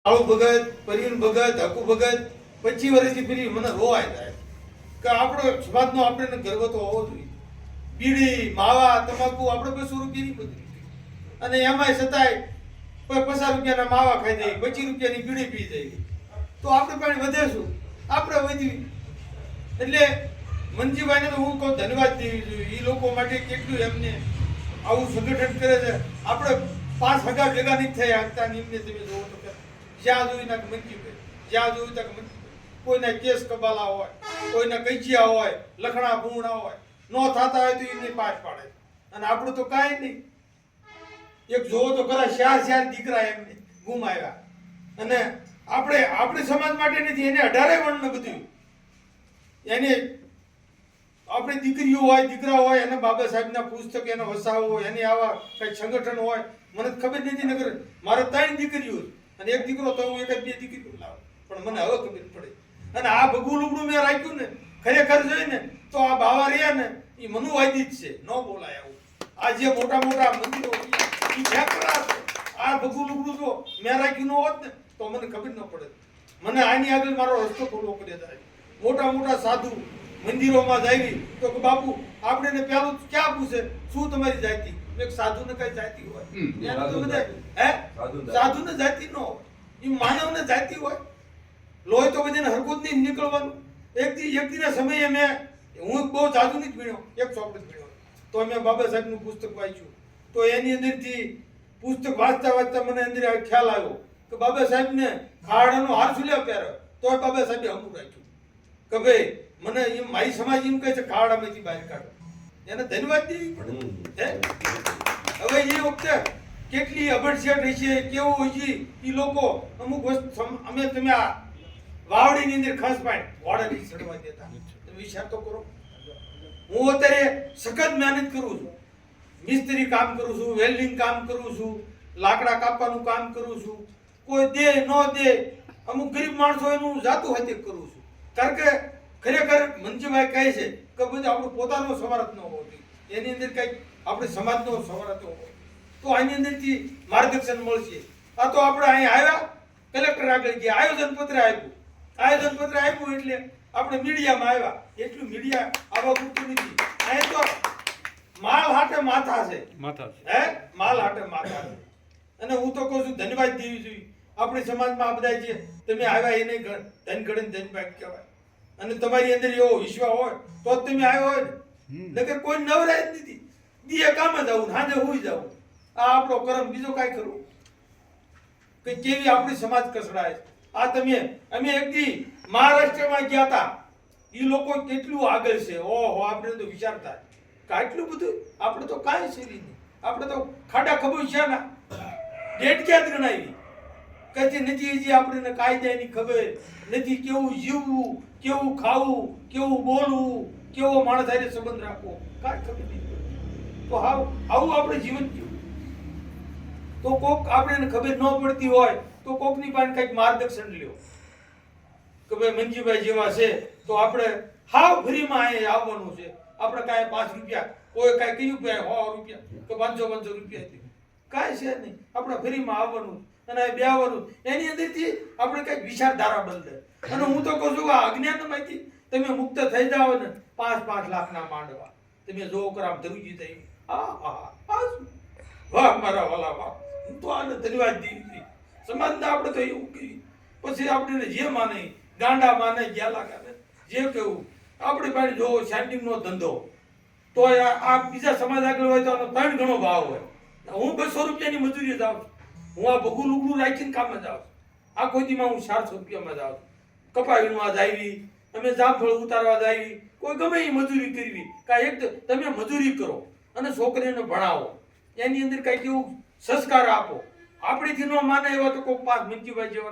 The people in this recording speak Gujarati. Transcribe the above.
આવું ભગત, પરીન ભગત, હકુ ભગત 25 વર્ષથી પેલી મને રોવાય થાય કે આપણો સમાજનો આપણે ગર્વ તો હોવો જોઈએ. બીડી, માવા, તમાકુ આપણે 200 રૂપિયાની મજૂરી અને એમાંય છતાંય 50 રૂપિયાના માવા ખાઈ જાય, 25 રૂપિયાની બીડી પી જાય. તો આપણે પણ વધે શું? આપણે વધી. એટલે મનજીભાઈને તો હું કહું ધન્યવાદ દેવી જોઈએ. એ લોકો માટે કેટલું એમને આવું સંગઠન કરે છે. આપણે 5 હગા ભેગા નહીં થયા હતા એમને તમે જોવો તો જ્યાં જોયું ત્યાં મનજીભાઈ, જ્યાં જોયું ત્યાં મનજીભાઈ. કોઈના કેસ કબાલા હોય, કોઈના કજિયા હોય, લખણા પૂર્ણા હોય, નો થતા હોય તો એમને પાસ પાડે. અને આપણું તો કાંઈ નહીં. એક જોવો તો ખરા 4 દીકરા એમને ગુમાવ્યા. અને આપણે સમાજ માટે નથી, એને 18 વર્ણને બધું એને આપણે દીકરીઓ હોય, દીકરા હોય, એને બાબા સાહેબના પુસ્તક એને વસાવો હોય, એને આવા કઈ સંગઠન હોય. મને ખબર નથી, નગર મારે 3 દીકરીઓ અને 1 દીકરો તો હું 1 જ 2 દીકરીઓ લાવું, પણ મને હવે ખબર પડે. અને આ ભગવું લુગડું મેં રાખ્યું ને ખરેખર જોઈને તો આ બાવા રહ્યા ને એ મનુવાદી જ છે, ન બોલાય આવું. આ જે મોટા મોટા મંદિરો એ ફેકરા છે. આ ભગવું લુગડું જો મેં રાખ્યું ન હોત ને તો મને ખબર ન પડે. મને આની આગળ મારો રસ્તો ખોલવો પડે થાય. મોટા મોટા સાધુ મંદિરોમાં જાય તો કે બાપુ આપણે ને પેલું ક્યાં પૂછે શું તમારી જાતિ? એક સાધુને કઈ જાતિ હોય? સાધુને જાતિ ન હોય, એ માનવને જાતિ હોય. લોહી તો બધાને હરકત નહીં નીકળવાનું. એક દીના સમયે હું બહુ સાધુ નથી ભણ્યો, એક ચોપડી ભણ્યો તો મેં બાબા સાહેબનું પુસ્તક વાંચ્યું. તો એની અંદરથી પુસ્તક વાંચતા વાંચતા મને અંદર ખ્યાલ આવ્યો કે બાબા સાહેબને ખાડાનો હાર સુલ્યા પહેર્યો તો બાબા સાહેબે હમું રાખ્યું કે ભાઈ મને એમ મારી સમાજ એમ કહે છે ખાડામાંથી બહાર કાઢો. એને ધન્યવાદ દેવી પડે. હવે એ વખતે કેટલી અભડછેટ હશે, કેવું હોય છે એ લોકો અમુક વસ્તુ અમે તમે આ વાવડીની અંદર ખાસ પાણી વાડા નહીં ચડવા દેતા. તમે વિચાર તો કરો. હું અત્યારે સખત મહેનત કરું છું, મિસ્ત્રી કામ કરું છું, વેલ્ડિંગ કામ કરું છું, લાકડા કાપવાનું કામ કરું છું. કોઈ દે ન દે, અમુક ગરીબ માણસો એનું જાતું હાથે કરું છું. કારણ કે ખરેખર મનજીભાઈ કહે છે કે બધું આપણું પોતાનો સવારત ન હોવો જોઈએ, એની અંદર કંઈક આપણે સમાજનો સવારત હોય તો આની અંદરથી માર્ગદર્શન મળશે. આ તો આપણે અહીં આવ્યા, કલેક્ટર આગળ ગયા, આયોજનપત્ર આપ્યું. આયોજનપત્ર આપ્યું એટલે આપણે મીડિયામાં આવ્યા. એટલું મીડિયા આવવા પૂરતું નથી. અહીં તો માલ હાટે માથા છે, માલ હાટે માથા છે. અને હું તો કહું છું ધન્યવાદ દેવી જોઈએ. આપણી સમાજમાં આ બધા છે તમે આવ્યા એને ધન ગણીને ધન્યવાદ કહેવાય. અને તમારી અંદર એવો વિશ્વાસ હોય તો જ તમે આવ્યો હોય ને. નકર કોઈ નવરાય જ નથી. દીએ કામ જ આવું, હાજે હોઈ જાવ. આ આપણો કર્મ, બીજો કાંઈ કરવું કે કેવી આપણી સમાજ કસડાય. આ અમે એક દી મહારાષ્ટ્રમાં ગયા હતા. એ લોકો કેટલું આગળ છે. ઓહો, આપણે તો વિચાર થાય કે આટલું બધું આપણે તો કાંઈ છે નહીં. આપણે તો ખાડા ખબોચિયાના ડેટ ક્યાં જ ગણાવી કદી નથી. હજી આપણને કાયદાની ખબર નથી, કેવું જીવવું, કેવું ખાવું, કેવું બોલવું, કેવો માણસ સાથે સંબંધ રાખવો, કાંઈ ખબર નહીં. તો આવું આપણે જીવન જીવવું. તો કોક આપણે ખબર ન પડતી હોય તો કોકની પાસે કંઈક માર્ગદર્શન લ્યો કે ભાઈ મનજીભાઈ જેવા છે તો આપણે હાવ ફ્રીમાં અહીંયા આવવાનું છે. આપણે કાંઈ 5 રૂપિયા, કોઈ કાંઈ કહ્યું કે 100 રૂપિયા કે 500 રૂપિયા કાંઈ છે નહીં. આપણે ફ્રીમાં આવવાનું અને બેહવાનું. એની અંદરથી આપણે કંઈક વિચારધારા બદલે. અને હું તો કહું છું આ અજ્ઞાનમાંથી તમે મુક્ત થઈ જાઓ ને 5 લાખના માંડવા તમે જો કરામ ધરુજી થઈ. વાહ મારા વાલા વાહ. હું તો આને ધન્યવાદ દીધી. સમાજના આપણે તો એવું કહ્યું. પછી આપણે જે માને ગાંડા માને ગેલા કરે જે કેવું આપણી પાસે જો સેન્ડિંગનો ધંધો તો આ બીજા સમાજ આગળ હોય તો આનો 3 ગણો ભાવ હોય. હું 200 રૂપિયાની મજૂરી જાઉં છું. હું આ ભગું લુગડું રાખીને કામ જ આવું. આ કોઈ દીમાં હું 400 રૂપિયામાં જ આવું. કપા વીણવા જાવી, અમે જામફળ ઉતારવા જાવી, કોઈ ગમે એ મજૂરી કરવી. કાંઈ એક તમે મજૂરી કરો અને છોકરીને ભણાવો, એની અંદર કંઈક એવું સંસ્કાર આપો. આપણીથી ન માને એવા તો કોઈ 5 મનજીભાઈ જેવા